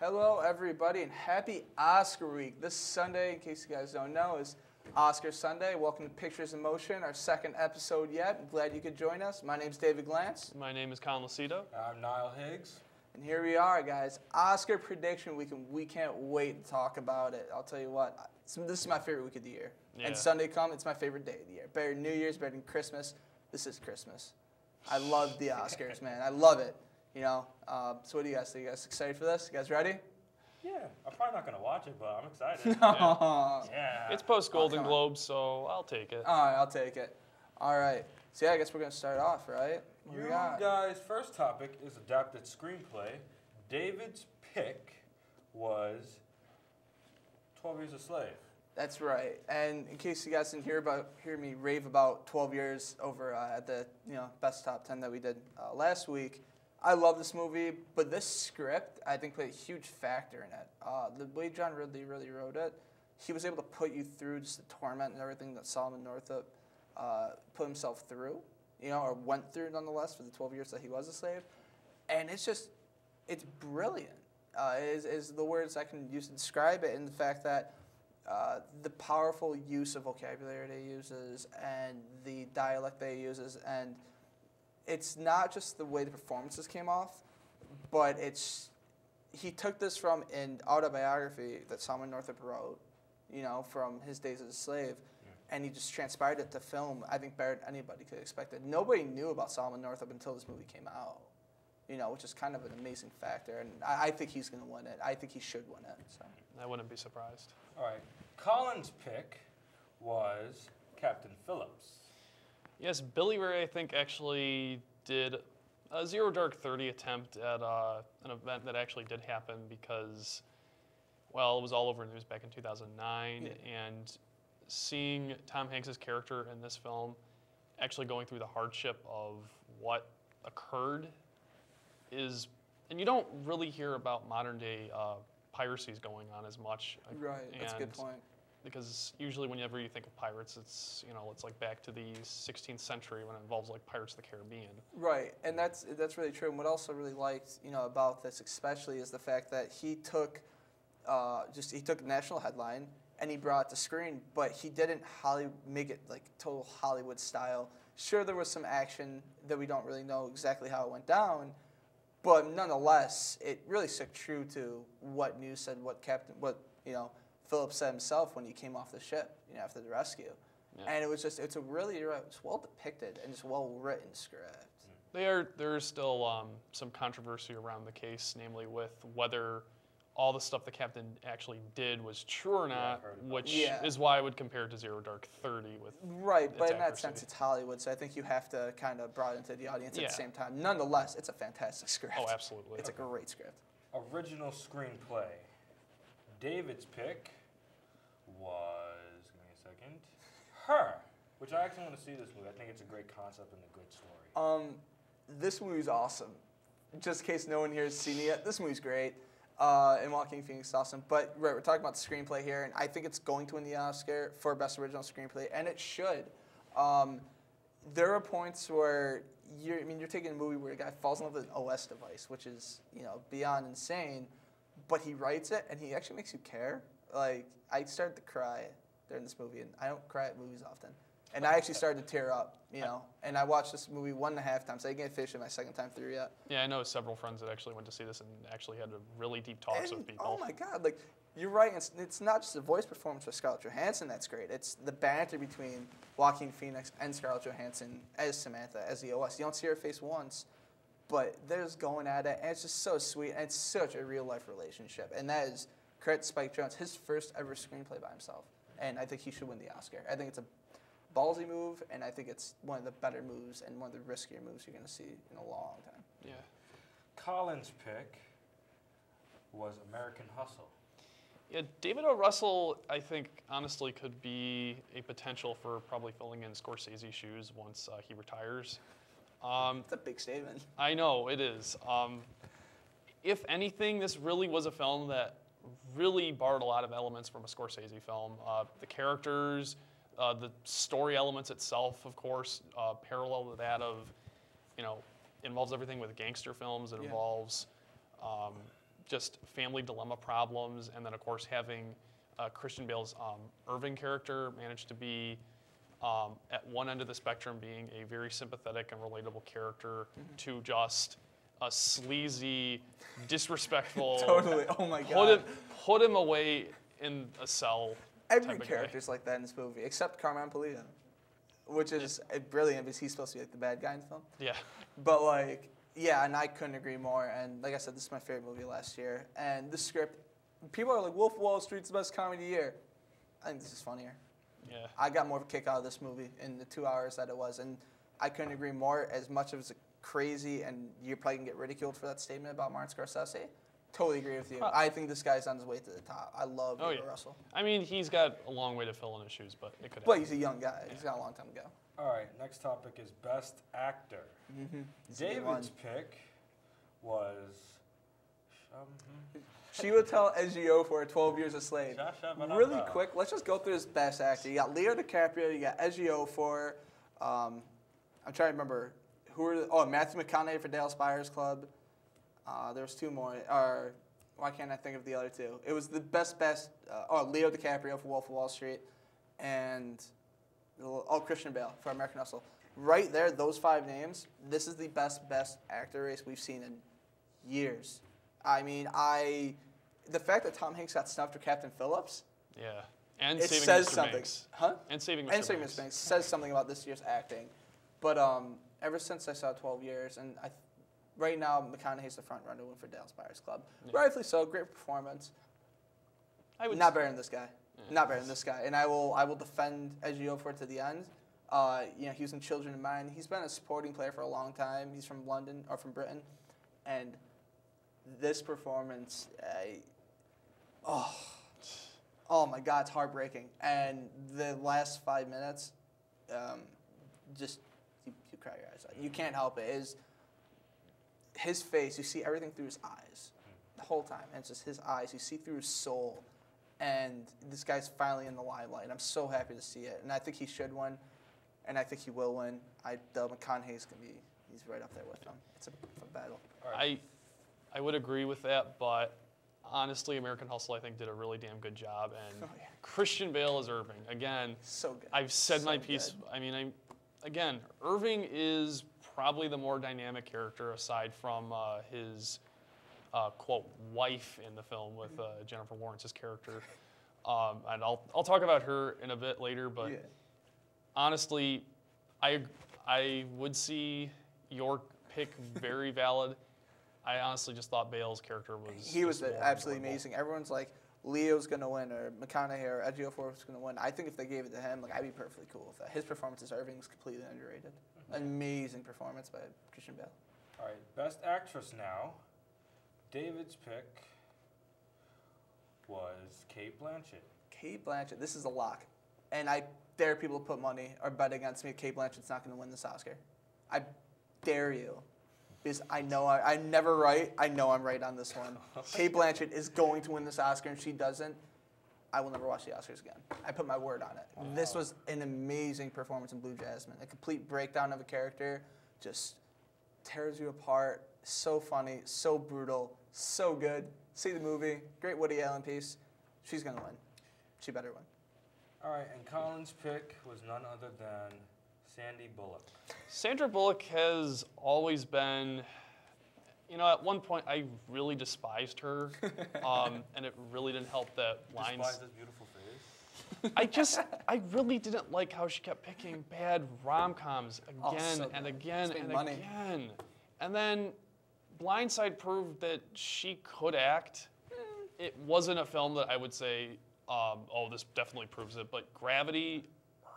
Hello, everybody, and happy Oscar week. This Sunday, in case you guys don't know, is Oscar Sunday. Welcome to Pictures in Motion, our second episode yet. I'm glad you could join us. My name's David Glantz. My name is Colin Lucido. I'm Niall Higgs. And here we are, guys. Oscar prediction week, and we can't wait to talk about it. I'll tell you what, this is my favorite week of the year. Yeah. And Sunday come, it's my favorite day of the year. Better than New Year's, better than Christmas. This is Christmas. I love the Oscars, man. I love it. You know, so what do you guys think? You guys excited for this? You guys ready? Yeah, I'm probably not going to watch it, but I'm excited. Yeah. It's post-Golden Globes, so I'll take it. All right, I'll take it. All right. So, yeah, I guess we're going to start off, right? What you guys' first topic is adapted screenplay. David's pick was 12 Years a Slave. That's right. And in case you guys didn't hear me rave about 12 Years over at the best top 10 that we did last week, I love this movie, but this script, I think, played a huge factor in it. The way John Ridley really wrote it, he was able to put you through just the torment and everything that Solomon Northup put himself through, or went through nonetheless for the 12 years that he was a slave. And it's brilliant, is the words I can use to describe it, and the fact that the powerful use of vocabulary that he uses and the dialect that he uses, and it's not just the way the performances came off, but he took this from an autobiography that Solomon Northup wrote, from his days as a slave, and he just transpired it to film, I think, better than anybody could expect it. Nobody knew about Solomon Northup until this movie came out, which is kind of an amazing factor, and I think he's going to win it. I think he should win it. So I wouldn't be surprised. All right. Colin's pick was Captain Phillips. Yes, Billy Ray, I think, actually did a Zero Dark 30 attempt at an event that actually did happen because, well, it was all over news back in 2009, and seeing Tom Hanks' character in this film actually going through the hardship of what occurred is, and you don't really hear about modern-day piracies going on as much. Right, that's a good point. Because usually whenever you think of pirates, it's like back to the 16th century when it involves like Pirates of the Caribbean. Right, and that's really true. And what I also really liked, about this especially is the fact that he took he took a national headline and he brought it to screen, but he didn't make it like total Hollywood style. Sure, there was some action that we don't really know exactly how it went down, but nonetheless, it really stuck true to what news said, what Phillips said himself when he came off the ship, after the rescue. Yeah. And it's a really well depicted and just well written script. There's still some controversy around the case, namely with whether all the stuff the captain actually did was true or not, which is why I would compare it to Zero Dark 30 with Right, but in that sense, it's Hollywood, so I think you have to kind of broaden to the audience at the same time. Nonetheless, it's a fantastic script. Oh, absolutely. It's a great script. Original screenplay. David's pick was, give me a second, Her, which I actually want to see this movie. I think it's a great concept and a good story. This movie's awesome. Just in case no one here has seen it yet, this movie's great. And Joaquin Phoenix is awesome. But we're talking about the screenplay here, and I think it's going to win the Oscar for Best Original Screenplay, and it should. There are points where you're taking a movie where a guy falls in love with an OS device, which is beyond insane, but he writes it and he actually makes you care. Like, I started to cry during this movie, and I don't cry at movies often. And I actually started to tear up, and I watched this movie 1.5 times. I didn't get finished it my second time through yet. Yeah, I know several friends that actually went to see this and actually had really deep talks with people. Oh my God, like, you're right. It's not just the voice performance with Scarlett Johansson that's great. It's the banter between Joaquin Phoenix and Scarlett Johansson as Samantha, as the OS. You don't see her face once, but they're just going at it, and it's just so sweet, and it's such a real-life relationship. And that is, credit to Spike Jonze, his first ever screenplay by himself. And I think he should win the Oscar. I think it's a ballsy move, and I think it's one of the better moves and one of the riskier moves you're going to see in a long time. Yeah. Colin's pick was American Hustle. Yeah, David O. Russell, I think, honestly, could be a potential for probably filling in Scorsese's shoes once he retires. It's a big statement. I know, it is. If anything, this really was a film that really borrowed a lot of elements from a Scorsese film. The characters, the story elements itself, of course, parallel to that of, involves everything with gangster films. It involves just family dilemma problems, and then of course having Christian Bale's Irving character managed to be at one end of the spectrum, being a very sympathetic and relatable character, to just a sleazy, disrespectful. Totally. Oh my God. Put him away in a cell. Every type of character's like that in this movie, except Carmen Polito, which is brilliant because he's supposed to be like the bad guy in the film. Yeah. But like, yeah, and I couldn't agree more. And like I said, this is my favorite movie last year. And the script, people are like, Wolf of Wall Street's the best comedy of the year. I think this is funnier. Yeah. I got more of a kick out of this movie in the 2 hours that it was, and I couldn't agree more. As much as it's crazy, and you're probably gonna get ridiculed for that statement about Martin Scorsese, totally agree with you. I think this guy's on his way to the top. I love David Russell. I mean, he's got a long way to fill in his shoes, but it could happen. But he's a young guy. He's got a long time to go. All right, next topic is Best Actor. David's pick was... Chiwetel Ejiofor for 12 Years a Slave. Really quick, let's just go through his best actor. You got Leo DiCaprio, you got Ejiofor. I'm trying to remember Matthew McConaughey for Dallas Buyers Club. There was two more. Why can't I think of the other two? It was the best. Leo DiCaprio for Wolf of Wall Street, and Christian Bale for American Hustle. Right there, those 5 names. This is the best actor race we've seen in years. I mean, the fact that Tom Hanks got snubbed for Captain Phillips. Yeah, and it Saving says Mr. something. Banks. Huh? And Saving Mr. And Saving Banks. Mr. Banks says something about this year's acting. But ever since I saw 12 Years, and right now McConaughey's the front runner for Dallas Buyers Club. Yeah. Rightfully so, great performance. Not better than this guy. Yeah. Not better than this guy. And I will defend Ejiofor to the end. He was in Children of Mine. He's been a supporting player for a long time. He's from London or from Britain, and this performance, oh my God, it's heartbreaking. And the last 5 minutes, just you cry your eyes out. You can't help it. His face, you see everything through his eyes the whole time. And it's just his eyes. You see through his soul. And this guy's finally in the limelight. I'm so happy to see it. And I think he should win. And I think he will win. McConaughey's he's right up there with him. It's a battle. Right. I would agree with that, but honestly, American Hustle, I think, did a really damn good job. And Christian Bale as Irving, again, so good. I've said my piece. Good. I mean, Irving is probably the more dynamic character aside from his quote wife in the film with Jennifer Lawrence's character. And I'll talk about her in a bit later, but honestly, I would see your pick very valid. I honestly just thought Bale's character was... He was absolutely amazing. Everyone's like, Leo's going to win, or McConaughey or Ejiofor is going to win. I think if they gave it to him, I'd be perfectly cool with that. His performance as Irving was completely underrated. Amazing performance by Christian Bale. All right, Best Actress now. David's pick was Cate Blanchett. Cate Blanchett, this is a lock. And I dare people to put money or bet against me Cate Blanchett's not going to win this Oscar. I dare you. Because I know I'm never right. I know I'm right on this one. Cate Blanchett is going to win this Oscar, and if she doesn't, I will never watch the Oscars again. I put my word on it. Wow. This was an amazing performance in Blue Jasmine. A complete breakdown of a character, just tears you apart. So funny, so brutal, so good. See the movie. Great Woody Allen piece. She's going to win. She better win. All right, and Colin's pick was none other than Sandy Bullock. Sandra Bullock has always been, at one point I really despised her, and it really didn't help that lines. Despise this beautiful face. I really didn't like how she kept picking bad rom-coms again and again and again. And then Blindside proved that she could act. It wasn't a film that I would say, this definitely proves it, but Gravity,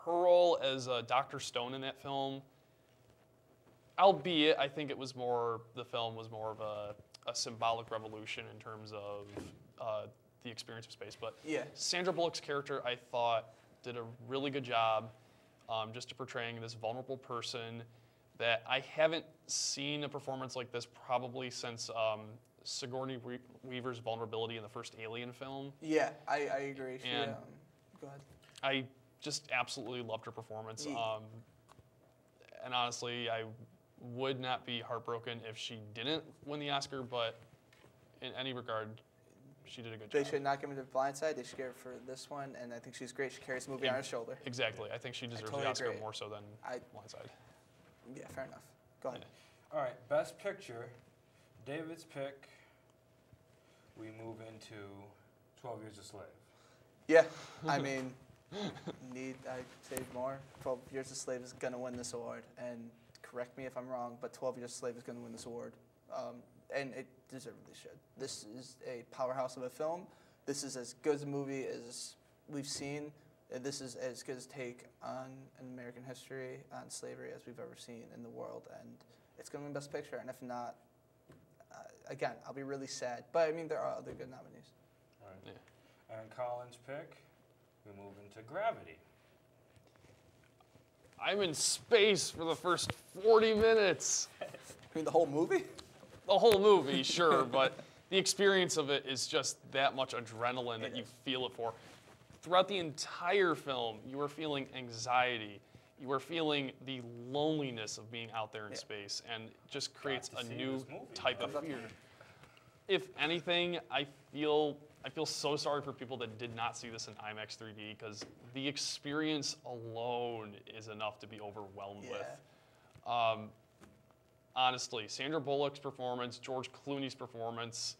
her role as Dr. Stone in that film, albeit I think the film was more of a symbolic revolution in terms of the experience of space. But Sandra Bullock's character, I thought, did a really good job just portraying this vulnerable person that I haven't seen a performance like this probably since Sigourney Weaver's vulnerability in the first Alien film. Yeah, I agree. Go ahead. I just absolutely loved her performance. And honestly, I would not be heartbroken if she didn't win the Oscar, but in any regard, she did a good They job. should not give her the Blind Side. They should give her for this one, and I think she's great. She carries the movie on her shoulder. Exactly. I think she deserves totally the Oscar agree. more so than Blindside. Yeah, fair enough. Go ahead. All right, Best Picture, David's pick. We move into 12 Years a Slave. Yeah, I mean, I'd say more. 12 Years a Slave is going to win this award, and correct me if I'm wrong, but 12 Years a Slave is going to win this award, and it deservedly should. This is a powerhouse of a film. This is as good a movie as we've seen. This is as good a take on American history, on slavery, as we've ever seen in the world, and it's going to win Best Picture, and if not, again, I'll be really sad. But, I mean, there are other good nominees. All right. Yeah. And Colin's pick, we move into Gravity. I'm in space for the first 40 minutes. I mean, the whole movie? The whole movie, sure, but the experience of it is just that much adrenaline that you feel it for. Throughout the entire film, you are feeling anxiety. You are feeling the loneliness of being out there in space, and it just creates a new type of fear. If anything, I feel so sorry for people that did not see this in IMAX 3D, because the experience alone is enough to be overwhelmed with. Honestly, Sandra Bullock's performance, George Clooney's performance,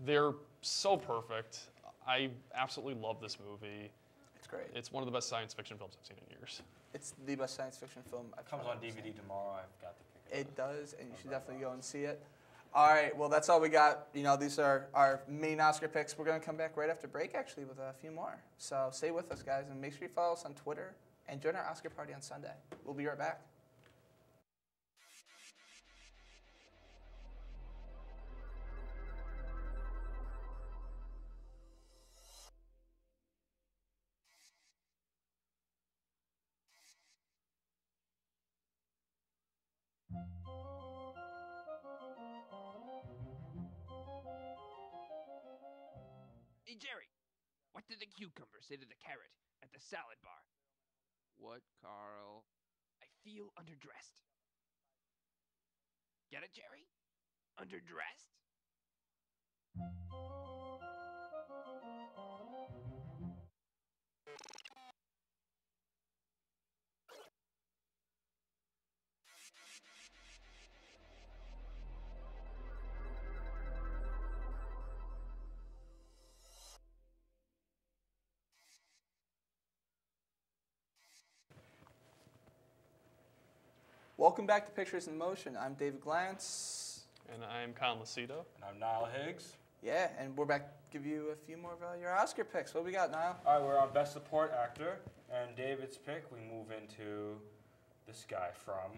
they're so perfect. I absolutely love this movie. It's great. It's one of the best science fiction films I've seen in years. It's the best science fiction film I've Comes on ever DVD seen. tomorrow. I've got to pick it up. It does, and you should definitely go and see it. All right, well, that's all we got. You know, these are our main Oscar picks. We're going to come back right after break, actually, with a few more. So stay with us, guys, and make sure you follow us on Twitter and join our Oscar party on Sunday. We'll be right back. Hey, Jerry, what did the cucumber say to the carrot at the salad bar? What, Carl? I feel underdressed. Get it, Jerry? Underdressed? Welcome back to Pictures in Motion. I'm David Glantz. And I'm Colin Lucido. And I'm Niall Higgs. Yeah, and we're back to give you a few more of your Oscar picks. What we got, Niall? All right, we're on Best Support Actor. And David's pick, we move into this guy from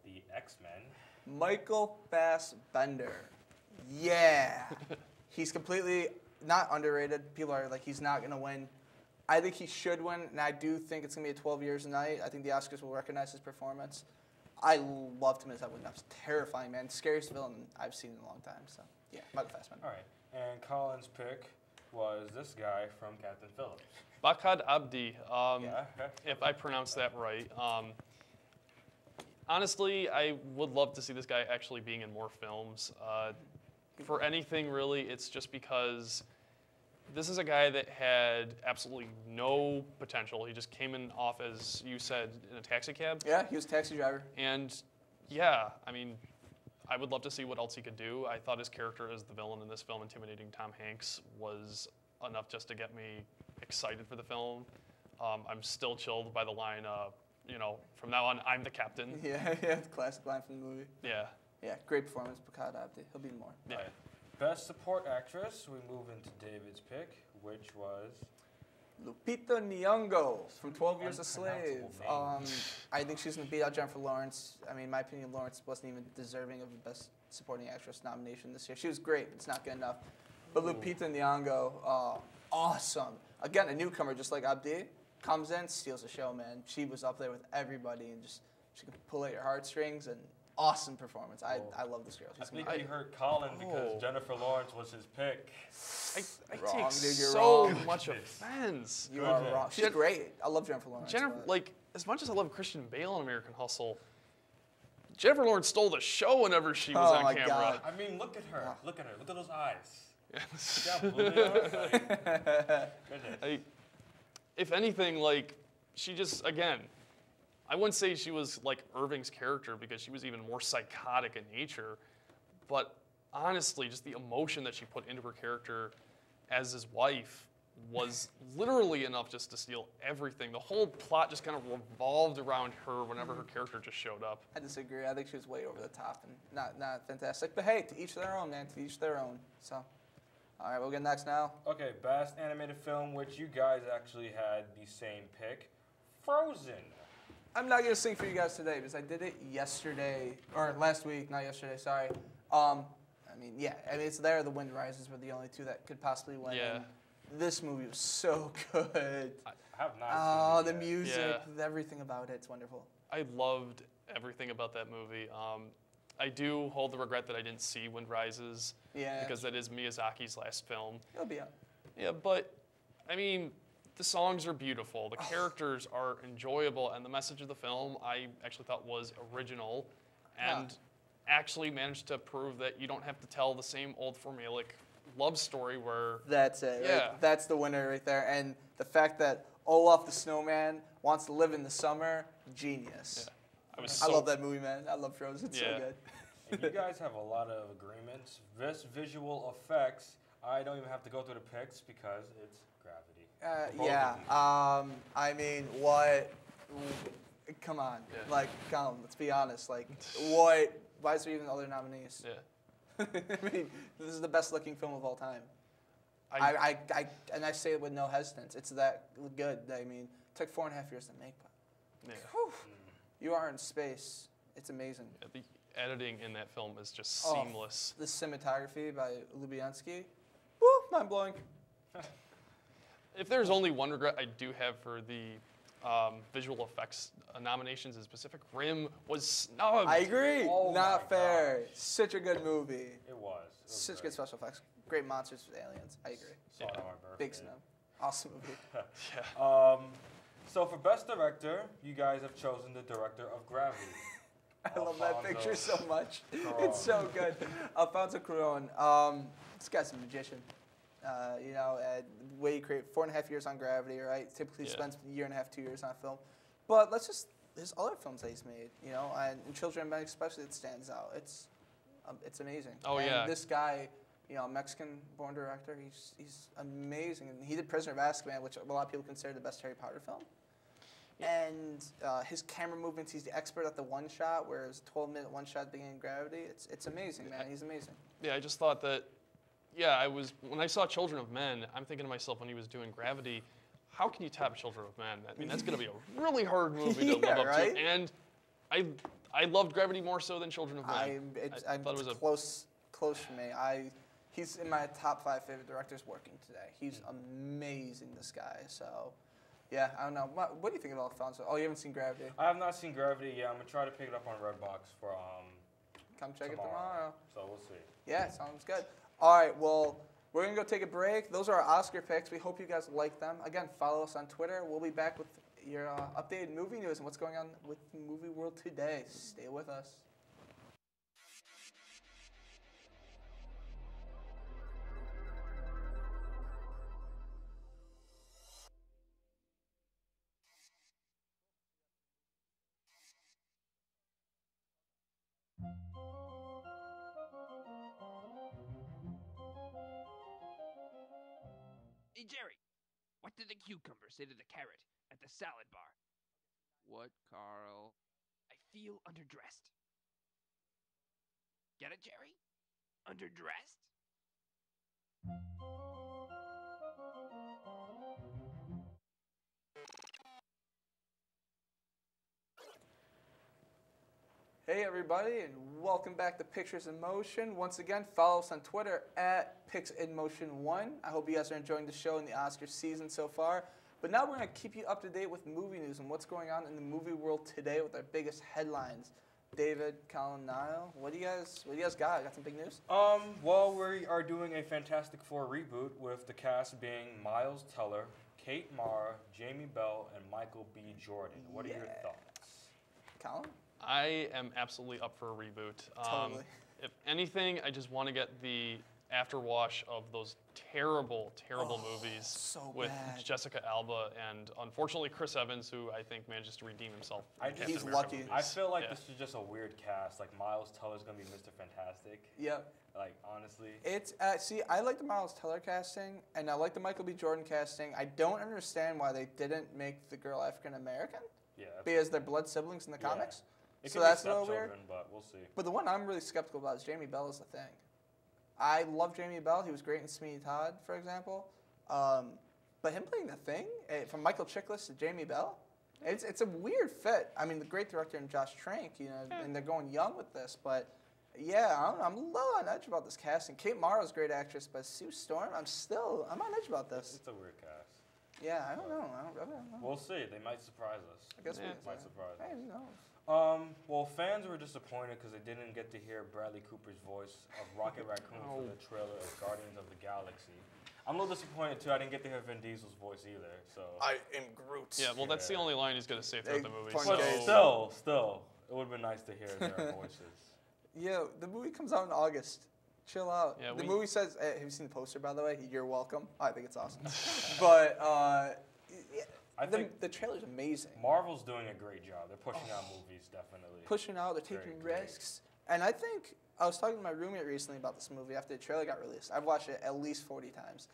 the X-Men. Michael Fassbender. Yeah. He's completely not underrated. People are like, he's not going to win. I think he should win, and I do think it's going to be a 12 years a night. I think the Oscars will recognize his performance. I loved him as that was terrifying, man. Scariest villain I've seen in a long time. So, yeah, Michael Fassbender. All right, and Colin's pick was this guy from Captain Phillips. Bakad Abdi, Yeah. if I pronounced that right. Honestly, I would love to see this guy actually being in more films. For anything, really, it's just because this is a guy that had absolutely no potential. He just came in off, as you said, in a taxi cab. Yeah, he was a taxi driver. And yeah, I mean, I would love to see what else he could do. I thought his character as the villain in this film, intimidating Tom Hanks, was enough just to get me excited for the film. I'm still chilled by the line, from now on, I'm the captain. Yeah, the classic line from the movie. Yeah. Yeah, great performance, Bakad Abdi. He'll be more. Yeah. Right. Best Support Actress, we move into David's pick, which was... Lupita Nyong'o from 12 Years a Slave. Unpronounceable name. I think she's going to beat out Jennifer Lawrence. I mean, in my opinion, Lawrence wasn't even deserving of the Best Supporting Actress nomination this year. She was great, but it's not good enough. But Lupita Nyong'o, awesome. Again, a newcomer just like Abdi, comes in, steals the show, man. She was up there with everybody, and just she can pull at your heartstrings, and awesome performance. I love this girl. I She's think amazing. you heard Colin because Jennifer Lawrence was his pick. I Wrong, take dude, you're so wrong. much offense. You are wrong. She's great. I love Jennifer Lawrence. Jennifer, but- like, as much as I love Christian Bale in American Hustle, Jennifer Lawrence stole the show whenever she was on my camera. God. I mean, look at her. Look at her. Look at those eyes. Yeah. See how blue they are? Like, goodness. If anything, like, she just, again, I wouldn't say she was like Irving's character because she was even more psychotic in nature, but honestly, just the emotion that she put into her character as his wife was literally enough just to steal everything. The whole plot just kind of revolved around her whenever her character just showed up. I disagree. I think she was way over the top and not fantastic. But hey, to each their own, man. To each their own. So, all right, we'll get next now. Okay, best animated film, which you guys actually had the same pick, Frozen. I'm not gonna sing for you guys today because I did it yesterday or last week, not yesterday. Sorry. I mean, yeah. I mean, it's there. The Wind Rises were the only two that could possibly win. Yeah. And this movie was so good. I have not Oh, seen the it yet. music, everything about it. It's wonderful. I loved everything about that movie. I do hold the regret that I didn't see Wind Rises Yeah. because that is Miyazaki's last film. It'll be out. Yeah, but I mean, the songs are beautiful, the characters are enjoyable, and the message of the film I actually thought was original and actually managed to prove that you don't have to tell the same old formulaic love story where... That's it. Yeah. Right? That's the winner right there. And the fact that Olaf the snowman wants to live in the summer, genius. Yeah. I love that movie, man. I love Frozen. It's so Yeah. good. And you guys have a lot of agreements. This visual effects, I don't even have to go through the picks because it's Gravity. Both Yeah. of you. I mean, what? Come on. Yeah. Like, come. Let's be honest. Like, what? Why is there even other nominees? Yeah. I mean, this is the best-looking film of all time. And I say it with no hesitance. It's that good. I mean, it took 4.5 years to make, but Yeah. whew, you are in space. It's amazing. The editing in that film is just Oh, seamless. The cinematography by Lubyansky, woo, mind-blowing. If there's only one regret I do have for the visual effects nominations is Pacific Rim was snubbed. I agree. Oh Not my fair. gosh. Such a good movie. It was. Such great. good special effects. Great monsters with aliens. I agree. Saw it on my birthday. Big snub. Awesome movie. Yeah. So for best director, you guys have chosen the director of Gravity. I love that Alfonso picture so much. Cuarón. It's so good. Alfonso Cuarón. This guy's a magician. You know, the way he created 4.5 years on Gravity, right? Typically Yeah. spends a year and a half, 2 years on a film. But there's other films that he's made, you know, and Children of Men especially, it stands out. It's amazing. Oh, and yeah. This guy, you know, Mexican-born director, he's amazing. And he did Prisoner of Azkaban, which a lot of people consider the best Harry Potter film. And his camera movements, he's the expert at the one shot, whereas 12-minute one shot at the beginning of Gravity. It's amazing, man. He's amazing. Yeah, I just thought that, when I saw Children of Men, I'm thinking to myself when he was doing Gravity, how can you top Children of Men? I mean, that's going to be a really hard movie to live up right? to. And I loved Gravity more so than Children of Men. I thought it was close for me. He's in my top 5 favorite directors working today. He's amazing, this guy. So, yeah, I don't know. What do you think of Alfonso? Oh, you haven't seen Gravity? I have not seen Gravity yet. I'm gonna try to pick it up on Redbox for Come check it tomorrow. So we'll see. Yeah, sounds good. All right, well, we're going to go take a break. Those are our Oscar picks. We hope you guys like them. Again, follow us on Twitter. We'll be back with your updated movie news and what's going on with the movie world today. Stay with us. Hey, Jerry, what did the cucumber say to the carrot at the salad bar? What, Carl? I feel underdressed. Get it, Jerry? Underdressed? Hey everybody, and welcome back to Pictures in Motion. Once again, follow us on Twitter at PixInMotion1. I hope you guys are enjoying the show and the Oscar season so far. But now we're going to keep you up to date with movie news and what's going on in the movie world today with our biggest headlines. David, Colin, Niall, what do you guys got? Got some big news? Well, we are doing a Fantastic Four reboot with the cast being Miles Teller, Kate Mara, Jamie Bell, and Michael B. Jordan. What are your thoughts? Colin? I am absolutely up for a reboot. Totally. If anything, I just want to get the afterwash of those terrible movies so with bad. Jessica Alba and unfortunately Chris Evans, who I think manages to redeem himself. In Captain he's America lucky. movies. I feel like this is just a weird cast. Like Miles Teller's gonna be Mr. Fantastic. Yep. Like honestly. It's see, I like the Miles Teller casting, and I like the Michael B. Jordan casting. I don't understand why they didn't make the girl African American. Yeah. Because they're blood siblings in the comics. It So could be that's a little weird. stepchildren, but we'll see. But the one I'm really skeptical about is Jamie Bell is the thing. I love Jamie Bell. He was great in Sweeney Todd, for example. But him playing the Thing, from Michael Chiklis to Jamie Bell, it's a weird fit. I mean, the great director in Josh Trank, and they're going young with this. But yeah, I don't know, I'm a little on edge about this casting. Kate Mara's a great actress, but Sue Storm, I'm on edge about this. It's a weird cast. Yeah, I don't know. I don't know. We'll see. They might surprise us. I guess Yeah. we Might surprise Hey, us. who knows? Well, fans were disappointed because they didn't get to hear Bradley Cooper's voice of Rocket Raccoon for the trailer of Guardians of the Galaxy. I'm a little disappointed too. I didn't get to hear Vin Diesel's voice either. So. I am Groot. Yeah, well, that's the Yeah. only line he's going to say throughout the movie. Fun So case. Still, it would have been nice to hear their voices. Yeah, the movie comes out in August. Chill out. Yeah, the movie says, have you seen the poster, by the way? You're welcome. I think it's awesome. But yeah, I think the trailer's amazing. Marvel's doing a great job. They're pushing out movies, definitely. Pushing out, they're Very taking great. risks. And I think, I was talking to my roommate recently about this movie after the trailer got released. I've watched it at least 40 times.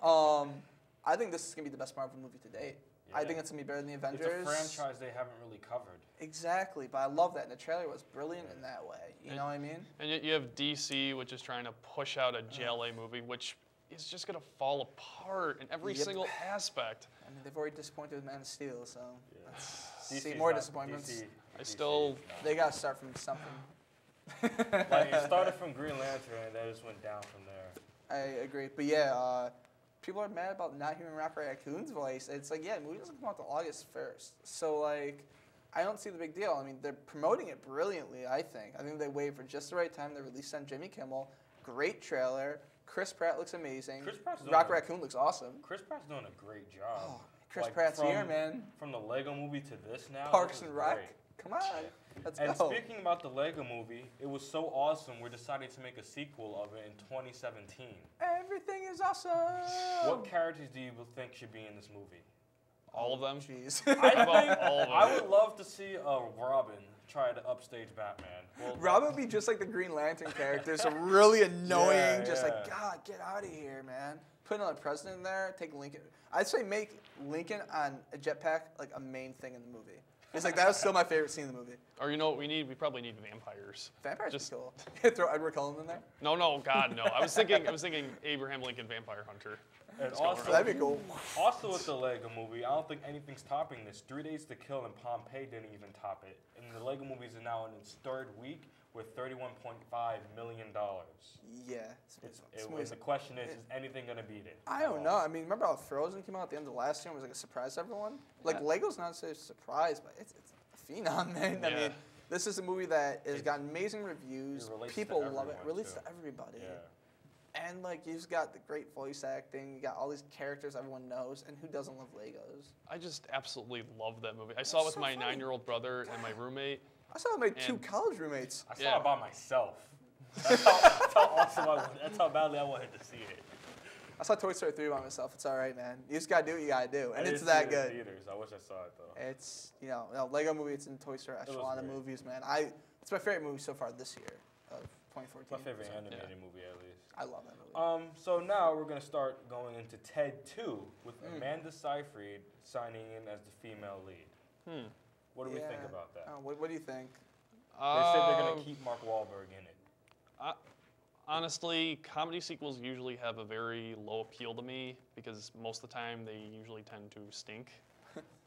I think this is going to be the best Marvel movie to date. I Yeah. think it's going to be better than the It's Avengers. a franchise they haven't really covered. Exactly, but I love that. And the trailer was brilliant in that way. You know what I mean? And yet you have DC, which is trying to push out a JLA movie, which is just going to fall apart in every Yep. single aspect. I mean, they've already disappointed with Man of Steel, so Yeah. let's DC's see more not- disappointments. I still- They got to start from something. Like it started from Green Lantern and then it just went down from there. I agree. But yeah, people are mad about not hearing Rocket Raccoon's voice. It's like, yeah, the movie doesn't come out till August 1st. So, like, I don't see the big deal. I mean, they're promoting it brilliantly, I think. I think they waited for just the right time. They released it on Jimmy Kimmel. Great trailer. Chris Pratt looks amazing. Chris Pratt's doing Rocket a- Raccoon looks awesome. Chris Pratt's doing a great job. Oh, Chris Like, Pratt's from- here, man. From the Lego movie to this now. Parks this is and Rec. great. Come on. Let's And go. speaking about the Lego movie, it was so awesome we decided to make a sequel of it in 2017. Everything is awesome. What characters do you think should be in this movie? All of them. Jeez. I about think all of them? I would love to see Robin try to upstage Batman. Well, Robin would be just like the Green Lantern character, so really annoying. Yeah, just yeah. like, God, get out of here, man. Put another president in there. Take Lincoln. I'd say make Lincoln on a jetpack like a main thing in the movie. It's like that was still my favorite scene in the movie. Or you know what we need? We probably need vampires. Vampires Just- are cool. Throw Edward Cullen in there. No, God, no. I was thinking Abraham Lincoln Vampire Hunter. And Let's go also, That'd be cool. also with the Lego movie, I don't think anything's topping this. 3 Days to Kill and Pompeii didn't even top it. And the Lego movies are now in its third week with $31.5 million. Yeah. The question is anything going to beat it? I don't know. I mean, remember how Frozen came out at the end of last year and was like a surprise to everyone? Like, Yeah. Lego's not necessarily a surprise, but it's a phenom, man. I Yeah. mean, this is a movie that has gotten amazing reviews. It relates to People love it. everyone, Relates too. to everybody. Yeah. And, like, you've got the great voice acting. You got all these characters everyone knows. And who doesn't love Legos? I just absolutely love that movie. I saw it with so my funny. 9-year-old brother and my roommate. I saw my two And- college roommates. I saw Yeah. it by myself. That's how awesome that's how badly I wanted to see it. I saw Toy Story 3 by myself. It's all right, man. You just got to do what you got to do. And I it's didn't that see it in good. theaters. I wish I saw it though. It's, no, Lego movie, it's in Toy Story was echelon of great. movies, man. It's my favorite movie so far this year of 2014. It's my favorite So, animated movie at least. I love that movie. So now we're gonna start going into Ted 2 with Amanda Seyfried signing in as the female lead. What do we think Yeah. about that? What do you think? They said they're gonna keep Mark Wahlberg in it. Honestly, comedy sequels usually have a very low appeal to me because most of the time they usually tend to stink.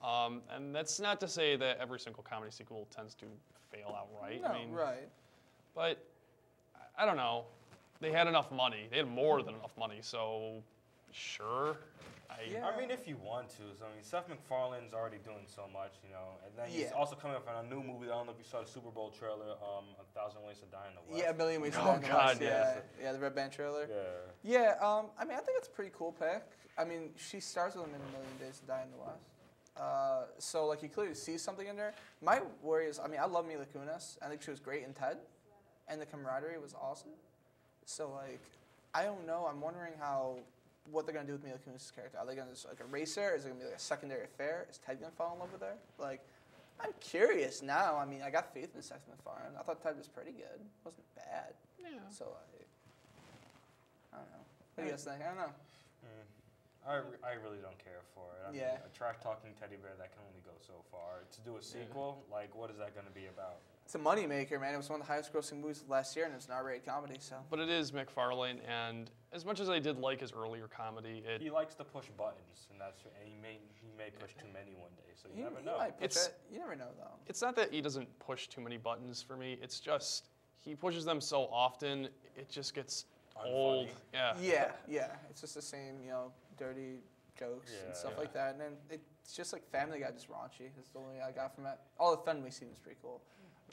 And that's not to say that every single comedy sequel tends to fail outright. No, I mean, right. But I don't know. They had enough money. They had more than enough money, so sure. Yeah. I mean, if you want to. So, I mean, Seth MacFarlane's already doing so much, you know. And then he's Yeah. also coming up on a new movie. I don't know if you saw the Super Bowl trailer, A Thousand Ways to Die in the West. Yeah, A Million Ways to Oh, Die in the God, West. yes. Yeah, the Red Band trailer. Yeah. Yeah, I mean, I think it's a pretty cool pick. I mean, she stars with him in A Million Days to Die in the West. So like you clearly see something in there. My worry is, I mean, I love Mila Kunis. I think she was great in Ted, and the camaraderie was awesome. So like, I don't know. I'm wondering what they're gonna do with Mila Kunis' character. Are they gonna just like erase her? Is it gonna be like a secondary affair? Is Ted gonna fall in love with her? Like, I'm curious now. I mean, I got faith in Seth MacFarlane. I thought Ted was pretty good. It wasn't bad. Yeah. So like, I don't know. What do you guys think? I don't know. I really don't care for it. I mean, Yeah. a track-talking teddy bear, that can only go so far. To do a sequel, like, what is that going to be about? It's a moneymaker, man. It was one of the highest-grossing movies of last year, and it's an R-rated comedy. So. But it is MacFarlane, and as much as I did like his earlier comedy, He likes to push buttons, and he may push too many one day. So you never know. Might push it. You never know, though. it's not that he doesn't push too many buttons for me. It's just he pushes them so often, it just gets old. Yeah. Yeah. It's just the same, dirty jokes and stuff Yeah. like that. And then it's just like Family Guy, just raunchy. That's the only I got from it. All the Fenway scene was pretty cool.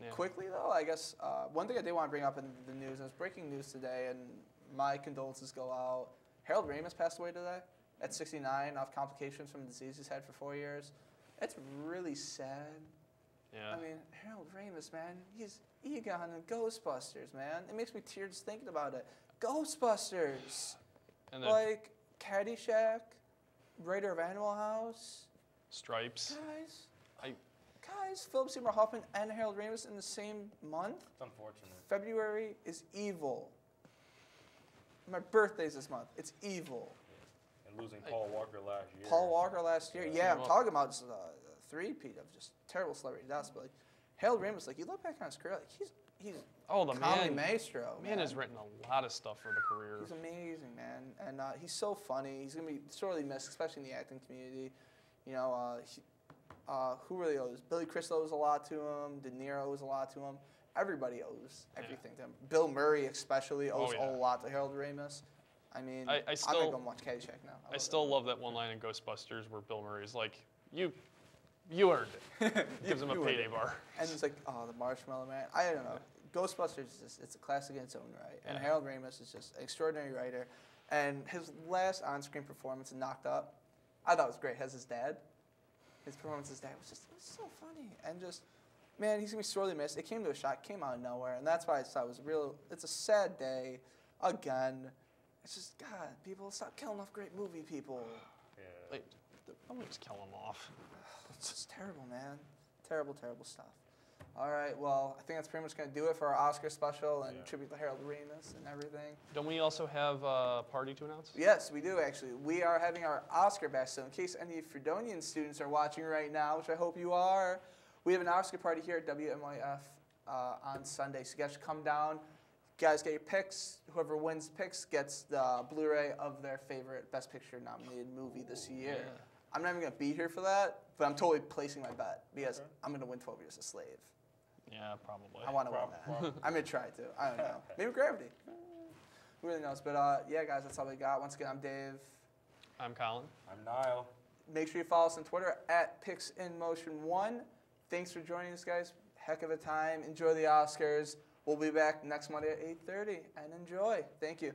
Yeah. Quickly, though, I guess one thing I did want to bring up in the news, and it's breaking news today, and my condolences go out. Harold Ramis passed away today at 69 of complications from a disease he's had for 4 years. It's really sad. Yeah. I mean, Harold Ramis, man, he's Egon in Ghostbusters, man. It makes me tear just thinking about it. Ghostbusters! And then Like, Caddyshack, writer of Animal House. Stripes. Guys, Philip Seymour Hoffman and Harold Ramis in the same month? It's unfortunate. February is evil. My birthday's this month. It's evil. And losing Paul Walker last year. Paul Walker last year. Yeah, I'm Well- talking about just a three-peat of just terrible celebrity deaths. But like, Harold Ramis, like, you look back on his career, like, he's Oh, the comedy man. maestro. Man has written a lot of stuff for the career. He's amazing, man, and he's so funny. He's gonna be sorely missed, especially in the acting community. Who really owes? Billy Crystal owes a lot to him. De Niro owes a lot to him. Everybody owes everything to him. Bill Murray especially owes a lot to Harold Ramis. I mean, I'm gonna go and watch Caddyshack now. I still love that one line in Ghostbusters where Bill Murray's like, you earned it. Gives him a You earned payday it. bar. And it's like, oh, the Marshmallow Man. I don't know. Ghostbusters is it's a classic in its own right. And Yeah. Harold Ramis is just an extraordinary writer. And his last on-screen performance in Knocked Up, I thought was great. As his dad, his performance as his dad was so funny. And just, man, he's gonna be sorely missed. It came to a shock, came out of nowhere, and that's why I thought it was it's a sad day. Again, it's just, God, people, stop killing off great movie people. Yeah. Like, don't just kill him off. It's just terrible, man. Terrible, terrible stuff. All right, well, I think that's pretty much going to do it for our Oscar special and tribute to Harold Ramis and everything. Don't we also have a party to announce? Yes, we do, actually. We are having our Oscar bash, so in case any Fredonia students are watching right now, which I hope you are, we have an Oscar party here at WMYF on Sunday, so you guys should come down. You guys get your picks. Whoever wins picks gets the Blu-ray of their favorite Best Picture nominated movie this year. Yeah. I'm not even going to be here for that, but I'm totally placing my bet because I'm going to win 12 Years a Slave. Yeah, probably. I want to win that. I'm going to try to. I don't know. Maybe Gravity. Who really knows? But yeah, guys, that's all we got. Once again, I'm Dave. I'm Colin. I'm Niall. Make sure you follow us on Twitter at PicsInMotion1. Thanks for joining us, guys. Heck of a time. Enjoy the Oscars. We'll be back next Monday at 8:30. And enjoy. Thank you.